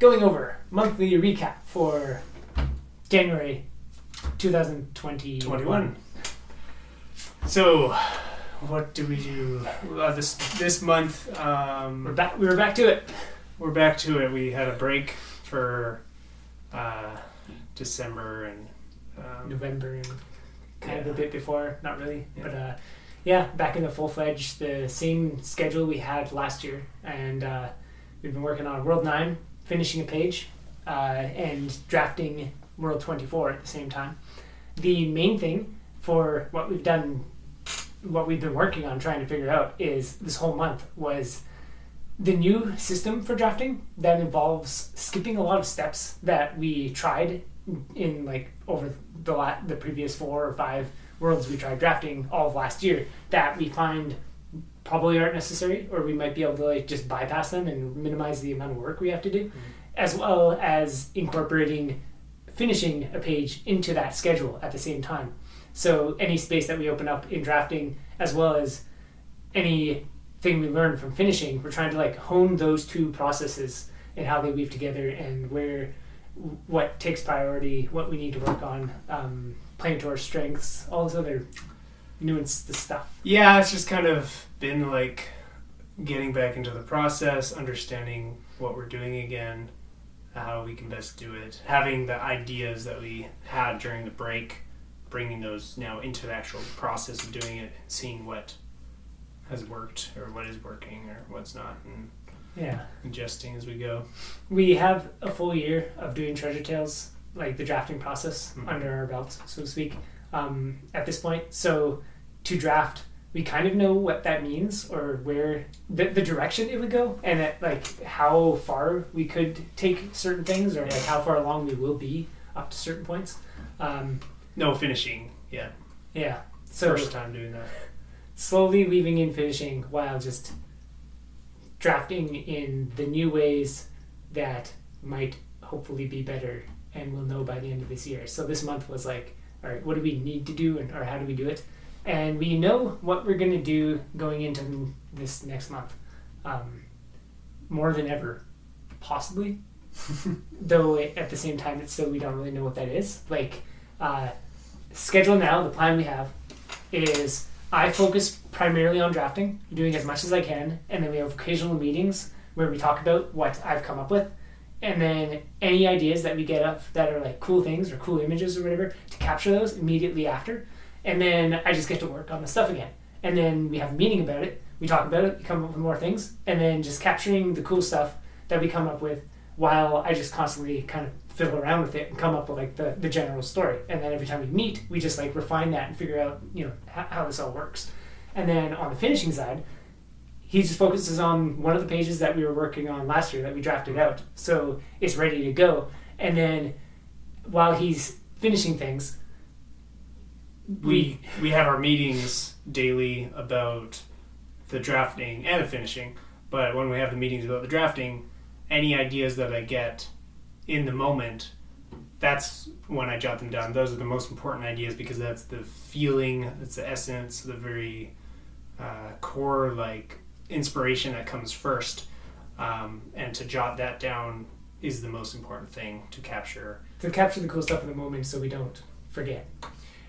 going over monthly recap for January 2021. So, what do we do this month? We were back to it. We're back to it. We had a break for December and November and kind of a bit before, not really, but back in the full-fledged, the same schedule we had last year, and we've been working on World 9, finishing a page, and drafting World 24 at the same time. The main thing for what we've been working on trying to figure out is this whole month was the new system for drafting that involves skipping a lot of steps that we tried in over the previous 4 or 5 worlds we tried drafting all of last year that we find probably aren't necessary, or we might be able to just bypass them and minimize the amount of work we have to do, as well as incorporating finishing a page into that schedule at the same time. So any space that we open up in drafting, as well as anything we learn from finishing, we're trying to hone those two processes and how they weave together, and what takes priority, what we need to work on, playing to our strengths, all this other nuanced stuff. Yeah, it's just kind of been getting back into the process, understanding what we're doing again, how we can best do it, having the ideas that we had during the break, bringing those now into the actual process of doing it and seeing what has worked or what is working or what's not, and adjusting as we go. We have a full year of doing Treasure Tales, the drafting process, under our belts, so to speak, at this point. So to draft, we kind of know what that means, or where the direction it would go, and how far we could take certain things, or how far along we will be up to certain points. No finishing yet. Yeah. So first time doing that. Slowly weaving in finishing while just drafting in the new ways that might hopefully be better, and we'll know by the end of this year. So this month was all right, what do we need to do, or how do we do it? And we know what we're going to do going into this next month, more than ever, possibly. Though at the same time, it's still, we don't really know what that is. Schedule now, the plan we have is I focus primarily on drafting, doing as much as I can, and then we have occasional meetings where we talk about what I've come up with, and then any ideas that we get up that are cool things or cool images or whatever, to capture those immediately after. And then I just get to work on the stuff again. And then we have a meeting about it, we talk about it, we come up with more things, and then just capturing the cool stuff that we come up with while I just constantly kind of fiddle around with it and come up with the general story. And then every time we meet, we just refine that and figure out how this all works. And then on the finishing side, he just focuses on one of the pages that we were working on last year that we drafted out, so it's ready to go. And then while he's finishing things, we have our meetings daily about the drafting and the finishing. But when we have the meetings about the drafting, any ideas that I get in the moment, that's when I jot them down. Those are the most important ideas, because that's the feeling, that's the essence, the very core inspiration that comes first, and to jot that down is the most important thing to capture the cool stuff in the moment, so we don't forget.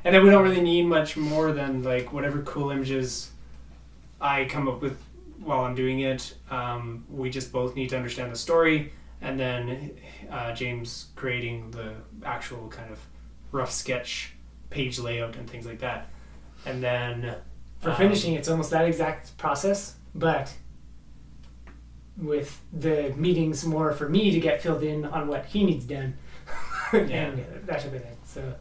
And then we don't really need much more than whatever cool images I come up with while I'm doing it. We just both need to understand the story, and then James creating the actual kind of rough sketch page layout and things like that. And then for finishing, it's almost that exact process, but with the meetings more for me to get filled in on what he needs done and that type of thing. So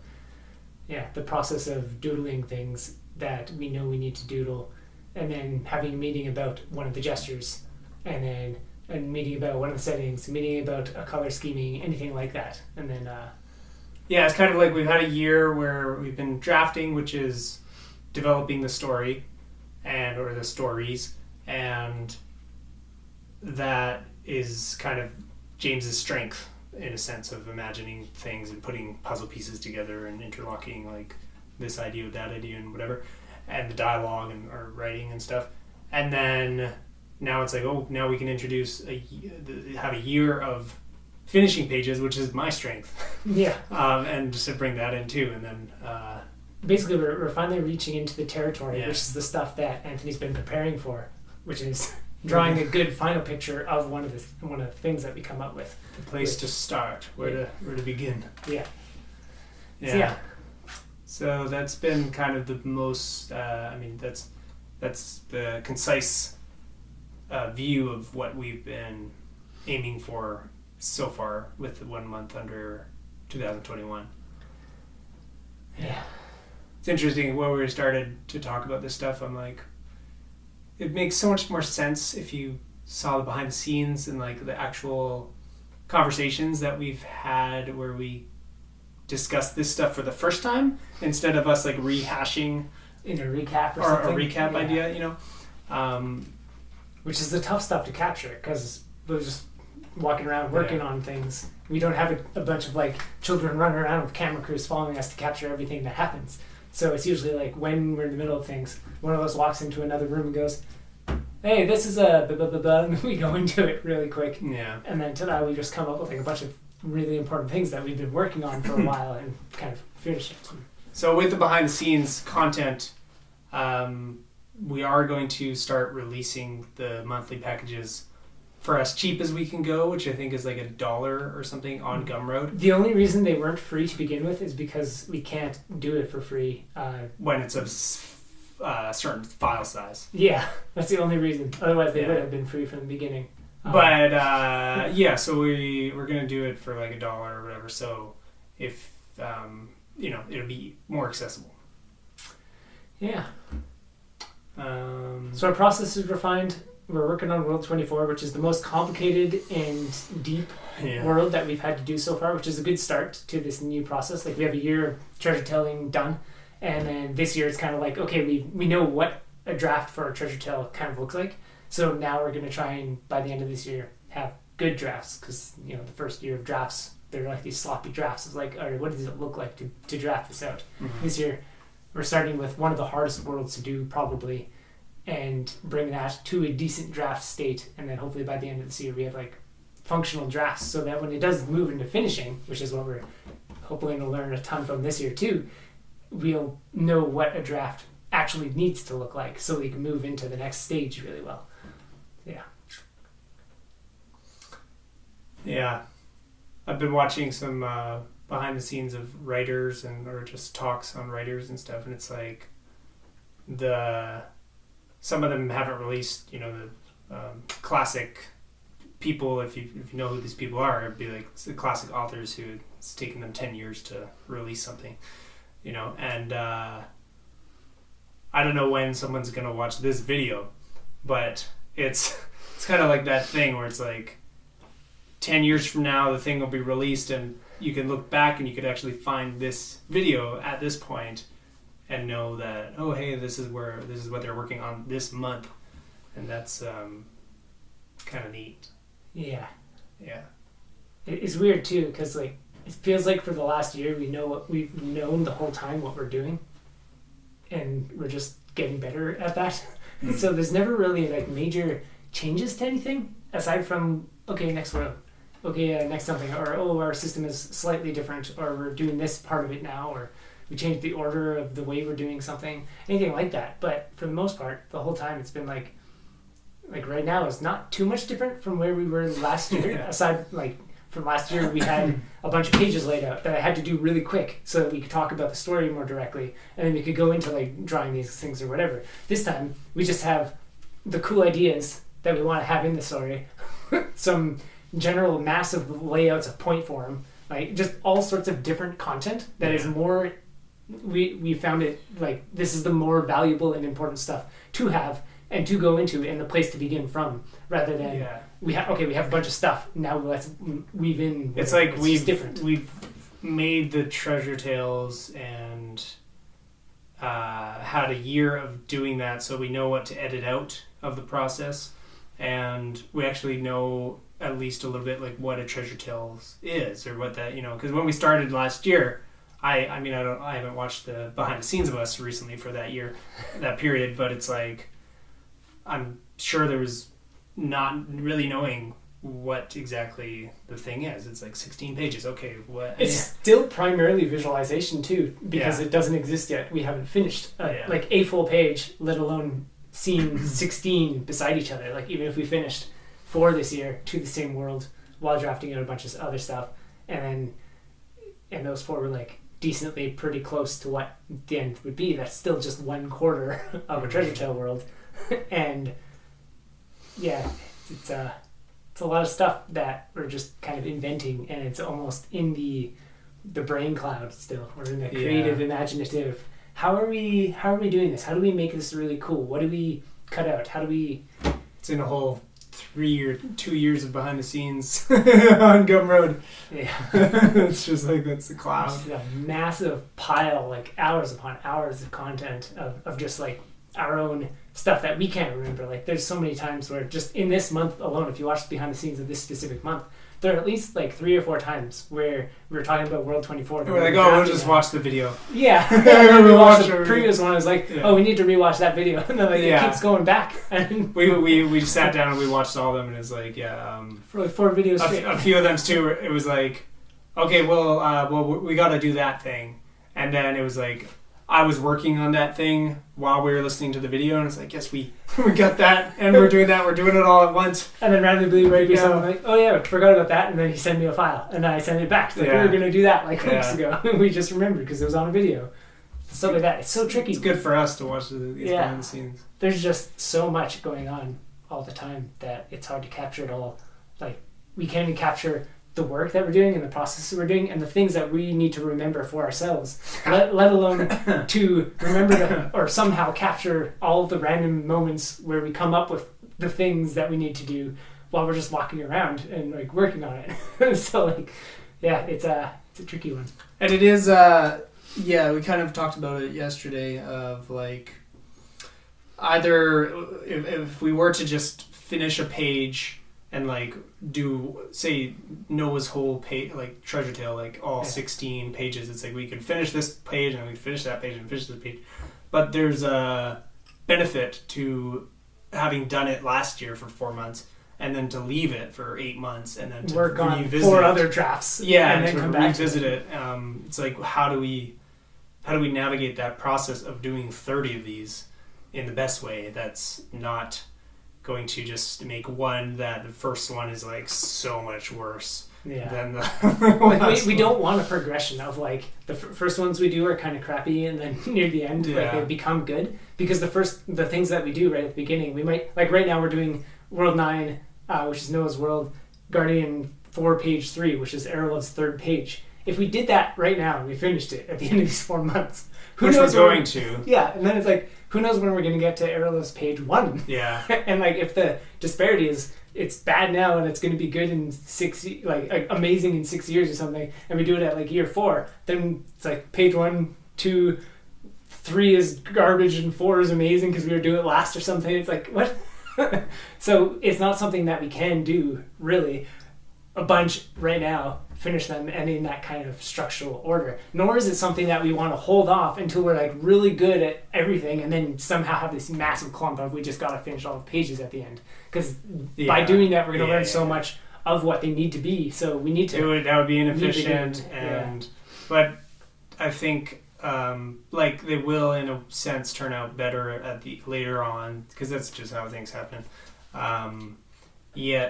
the process of doodling things that we know we need to doodle, and then having a meeting about one of the gestures, and then a meeting about one of the settings, a meeting about a color scheming, anything like that. And then it's kind of we've had a year where we've been drafting, which is developing the story or the stories, and that is kind of James's strength, in a sense of imagining things and putting puzzle pieces together and interlocking this idea with that idea and whatever, and the dialogue and or writing and stuff. And then now it's now we can introduce have a year of finishing pages, which is my strength. Yeah. And just to bring that in too, and then basically we're finally reaching into the territory, Yeah. which is the stuff that Anthony's been preparing for, which is drawing a good final picture of one of the things that we come up with. the place to start, where to begin. Yeah. Yeah. So, yeah. So that's been kind of the most. That's the concise view of what we've been aiming for so far with the 1 month under 2021. Yeah. It's interesting when we started to talk about this stuff. I'm like, it makes so much more sense if you saw the behind the scenes and like the actual conversations that we've had where we discuss this stuff for the first time instead of us like rehashing In a recap or or something. a recap Yeah. idea, you know. Which is the tough stuff to capture because we're just walking around working on things. We don't have a bunch of like children running around with camera crews following us to capture everything that happens. So it's usually like when we're in the middle of things, one of us walks into another room and goes, "Hey, this is a blah, blah, blah, blah," and we go into it really quick. Yeah. And then ta-da, we just come up with like a bunch of really important things that we've been working on for a while and kind of finish it. So with the behind the scenes content, we are going to start releasing the monthly packages for as cheap as we can go, which I think is like $1 or something on Gumroad. The only reason they weren't free to begin with is because we can't do it for free. When it's of certain file size. Yeah, that's the only reason. Otherwise, they Yeah. would have been free from the beginning. But yeah, so we're gonna do it for like $1 or whatever. So if it'll be more accessible. Yeah. Um, So our process is refined. We're working on World 24, which is the most complicated and deep yeah. world that we've had to do so far, which is a good start to this new process. Like we have a year of treasure telling done, and then this year it's kind of like, okay, we know what a draft for a treasure tale kind of looks like. So now we're going to try and by the end of this year have good drafts, because the first year of drafts they're like these sloppy drafts. It's like, all right, what does it look like to draft this out? Mhm. This year we're starting with one of the hardest worlds to do probably, and bring that to a decent draft state, and then hopefully by the end of this year we have like functional drafts, so that when it does move into finishing, which is what we're hopefully going to learn a ton from this year too, we'll know what a draft actually needs to look like, so we can move into the next stage really well. Yeah, I've been watching some behind the scenes of writers or just talks on writers and stuff, and it's like some of them haven't released, the classic people. If you know who these people are, it'd be like it's the classic authors who it's taken them 10 years to release something, and I don't know when someone's gonna watch this video, but it's kind of like that thing where it's like 10 years from now the thing will be released and you can look back and you could actually find this video at this point and know that, oh hey, this is what they're working on this month, and that's kind of neat. Yeah, Yeah. it's weird too, because like it feels like for the last year we know what we've known the whole time what we're doing, and we're just getting better at that. So there's never really like major changes to anything aside from, okay, next world, okay, next something, or our system is slightly different, or we're doing this part of it now, or we changed the order of the way we're doing something, anything like that. But for the most part, the whole time it's been like right now is not too much different from where we were last year. Yeah. Aside like from last year, we had a bunch of pages laid out that I had to do really quick so that we could talk about the story more directly, and then we could go into like drawing these things or whatever. This time we just have the cool ideas that we want to have in the story, some general massive layouts of point form, like just all sorts of different content that is more. We found it like this is the more valuable and important stuff to have and to go into and the place to begin from, rather than we have a bunch of stuff, now let's weave in. It's like different. We've made the treasure tales and had a year of doing that, so we know what to edit out of the process, and we actually know at least a little bit like what a treasure tale is, or what that, because when we started last year, I haven't watched the behind the scenes of us recently for that year, that period, but it's like I'm sure there was not really knowing what exactly the thing is. It's like 16 pages. Okay, what? It's still primarily visualization too, because it doesn't exist yet. We haven't finished like a full page, let alone scene 16 beside each other. Like even if we finished 4 this year to the same world while drafting out a bunch of other stuff, and those 4 were like decently pretty close to what the end would be. That's still just 1/4 of a Treasure Trail world, and it's a lot of stuff that we're just kind of inventing, and it's almost in the brain cloud still. We're in the creative, imaginative. How are we doing this? How do we make this really cool? What do we cut out? How do we? It's in a whole 2 years of behind the scenes on Gum Road. Yeah, it's just like that's the cloud. It's a massive pile, like hours upon hours of content of just like our own stuff that we can't remember. Like there's so many times where just in this month alone, if you watch behind the scenes of this specific month, there are at least like 3 or 4 times where we were talking about World 24. We're like, we'll just watch the video. Yeah. And we watched the previous one. I was like, we need to rewatch that video. And then it keeps going back. And we sat down and we watched all of them, and it's like, for like 4 videos straight. A few of them too, it was like, okay, well, we got to do that thing. And then it was like, I was working on that thing while we were listening to the video, and it's like, yes, we got that, and we're doing that. We're doing it all at once. And then randomly, right beside, I'm like, oh yeah, I forgot about that, and then he sent me a file, and then I sent it back. It's like, we were going to do that like weeks ago. We just remembered because it was on a video. Stuff like that. It's so tricky. It's good for us to watch these behind the scenes. There's just so much going on all the time that it's hard to capture it all. Like, we can't even capture the work that we're doing and the processes we're doing and the things that we need to remember for ourselves, let alone to remember or somehow capture all of the random moments where we come up with the things that we need to do while we're just walking around and like working on it. So like, it's a tricky one. And it is, we kind of talked about it yesterday of like, either if we were to just finish a page and like do, say, Noah's whole page, like Treasure Trail, like all 16 pages. It's like we could finish this page and we could finish that page and finish this page. But there's a benefit to having done it last year for 4 months and then to leave it for 8 months and then to work on revisit 4 other drafts. Yeah, and then to come back revisit it. It's like how do we navigate that process of doing 30 of these in the best way that's not going to just make one that the first one is like so much worse than the like we don't want a progression of like the first ones we do are kind of crappy and then near the end like they become good, because the things that we do right at the beginning, we might like right now we're doing World 9 which is Noah's World, Guardian 4 page 3 which is Erlo's 3rd page. If we did that right now and we finished it at the end of these 4 months, who knows we're going to and then it's like who knows when we're going to get to Erlo's page 1. And like if the disparity is it's bad now and it's going to be good in 6 like amazing in 6 years or something, and we do it at like year 4, then it's like page 1, 2, 3 is garbage and 4 is amazing because we were doing it last or something. It's like what? So it's not something that we can do really a bunch right now, finish them and in that kind of structural order, nor is it something that we want to hold off until we're like really good at everything and then somehow have this massive clump of we just got to finish all the pages at the end, because by doing that we're going to learn so much of what they need to be, so we need to that would be inefficient but I think like they will in a sense turn out better at the later on, because that's just how things happen.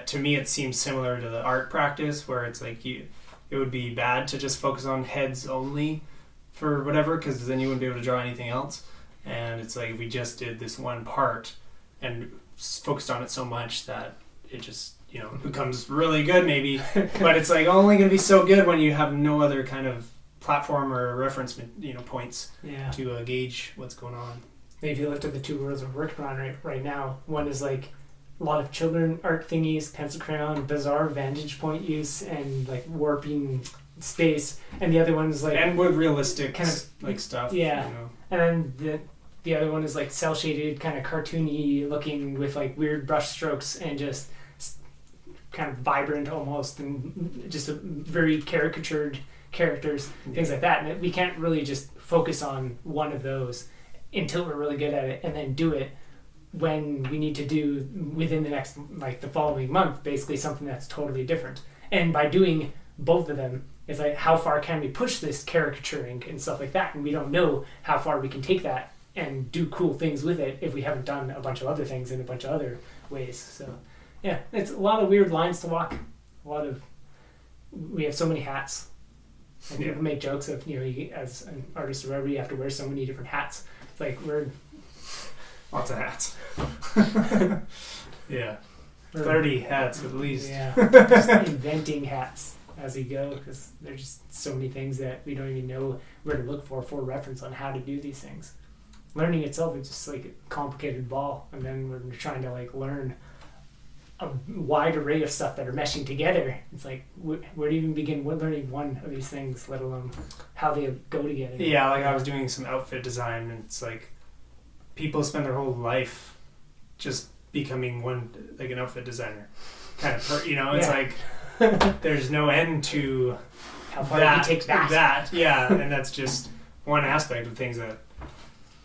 To me it seems similar to the art practice where it's like it would be bad to just focus on heads only for whatever, because then you wouldn't be able to draw anything else. And it's like we just did this one part and focused on it so much that it just becomes really good maybe, but it's like only going to be so good when you have no other kind of platform or reference points to gauge what's going on. Maybe if you looked at the 2 worlds we're working on right now, one is like a lot of children art thingies, pencil crayon, bizarre vantage point use, and like warping space, and the other one is like and with realistic kind of like stuff. And then the other one is like cell shaded, kind of cartoony looking with like weird brush strokes and just kind of vibrant almost, and just a very caricatured characters, things like that. And we can't really just focus on one of those until we're really good at it and then do it when we need to do within the next, like the following month, basically something that's totally different. And by doing both of them, it's like, how far can we push this caricaturing and stuff like that? And we don't know how far we can take that and do cool things with it if we haven't done a bunch of other things in a bunch of other ways. So yeah, it's a lot of weird lines to walk. We have so many hats. And people make jokes of, as an artist or whatever, you have to wear so many different hats. It's like lots of hats. Yeah. 30 hats at least. Yeah. Just inventing hats as we go, because there's just so many things that we don't even know where to look for reference on how to do these things. Learning itself is just like a complicated ball, and then we're trying to like learn a wide array of stuff that are meshing together. It's like, where do you even begin learning one of these things, let alone how they go together? Yeah, like I was doing some outfit design, and it's like people spend their whole life just becoming an outfit designer kind of it's like there's no end to how far you can take that. Yeah, and that's just one aspect of things that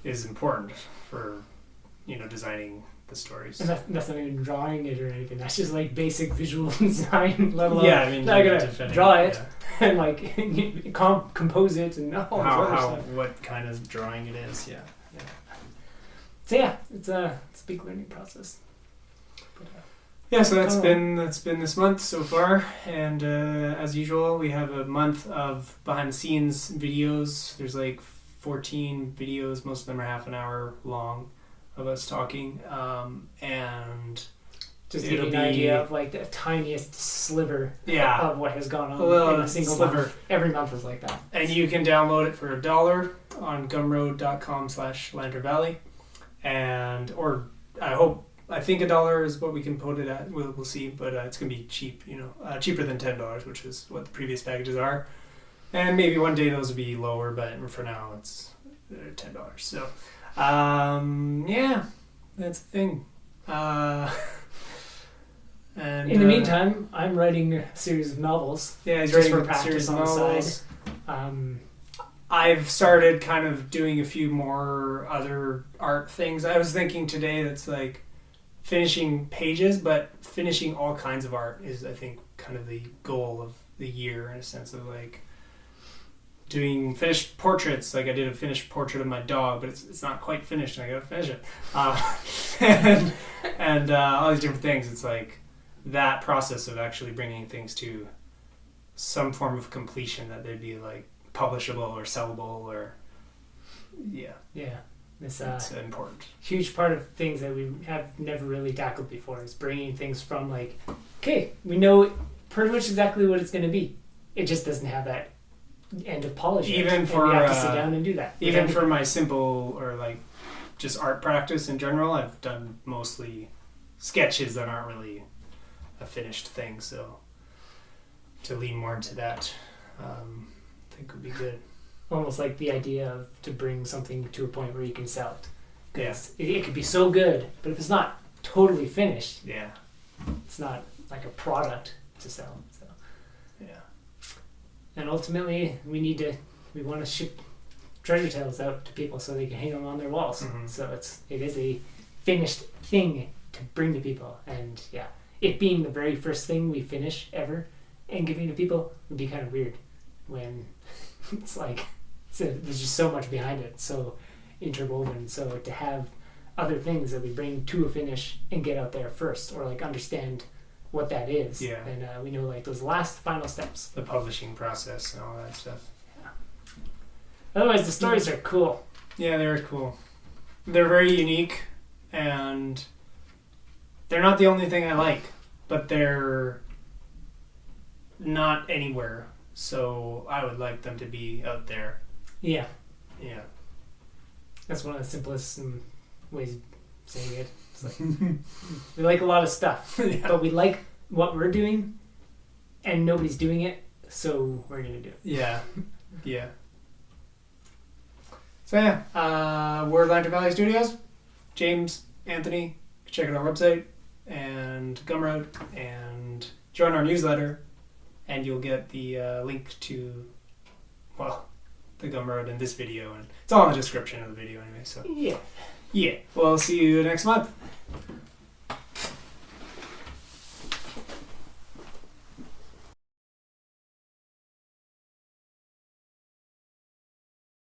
is important for designing the stories. And that's not even drawing it or anything. That's just like basic visual design, let alone I mean, I gotta draw it and like compose it and what kind of drawing it is. Yeah. So yeah, it's a big learning process. But, so that's been this month so far, and as usual, we have a month of behind the scenes videos. There's like 14 videos, most of them are half an hour long, of us talking, and just give you an idea of like the tiniest sliver of what has gone on in a single sliver. Month. Every month is like that. And you can download it for $1 on gumroad.com/Lantern Valley, I think $1 is what we can put it at. We'll see, but it's gonna be cheap, cheaper than $10, which is what the previous packages are. And maybe one day those will be lower, but for now it's $10. So, that's the thing. And in the meantime, I'm writing a series of novels. Yeah, he's just writing for a series of practice novels. on the side. I've started kind of doing a few more other art things. I was thinking today that's like finishing pages, but finishing all kinds of art is, I think, kind of the goal of the year, in a sense of like doing finished portraits. Like I did a finished portrait of my dog, but it's not quite finished, and I gotta finish it. And all these different things. It's like that process of actually bringing things to some form of completion that they'd be like publishable or sellable or it's important. Huge part of things that we have never really tackled before is bringing things from like, okay, we know pretty much exactly what it's going to be, it just doesn't have that end of polish yet. Even for and we have to sit down and do that. Even for my simple or like just art practice in general, I've done mostly sketches that aren't really a finished thing, so to lean more into that I think would be good. Almost like the idea of to bring something to a point where you can sell it. Because it could be so good, but if it's not totally finished, it's not like a product to sell. So and ultimately we want to ship treasure tales out to people so they can hang them on their walls. Mm-hmm. So it is a finished thing to bring to people, and it being the very first thing we finish ever and giving to people would be kind of weird when it's like there's just so much behind it, so interwoven. So to have other things that we bring to a finish and get out there first, or like understand what that is, and we know like those last final steps, the publishing process and all that stuff. Otherwise the stories are cool. They're cool. They're very unique, and they're not the only thing I like, but they're not anywhere, so I would like them to be out there. That's one of the simplest ways of saying it. It's like, we like a lot of stuff, but we like what we're doing and nobody's doing it, so we're gonna do it. So we're Lantern Valley Studios. James, Anthony, check out our website and Gumroad and join our newsletter, and you'll get the link to the Gumroad in this video, and it's all in the description of the video anyway. So Yeah. Well, see you next month.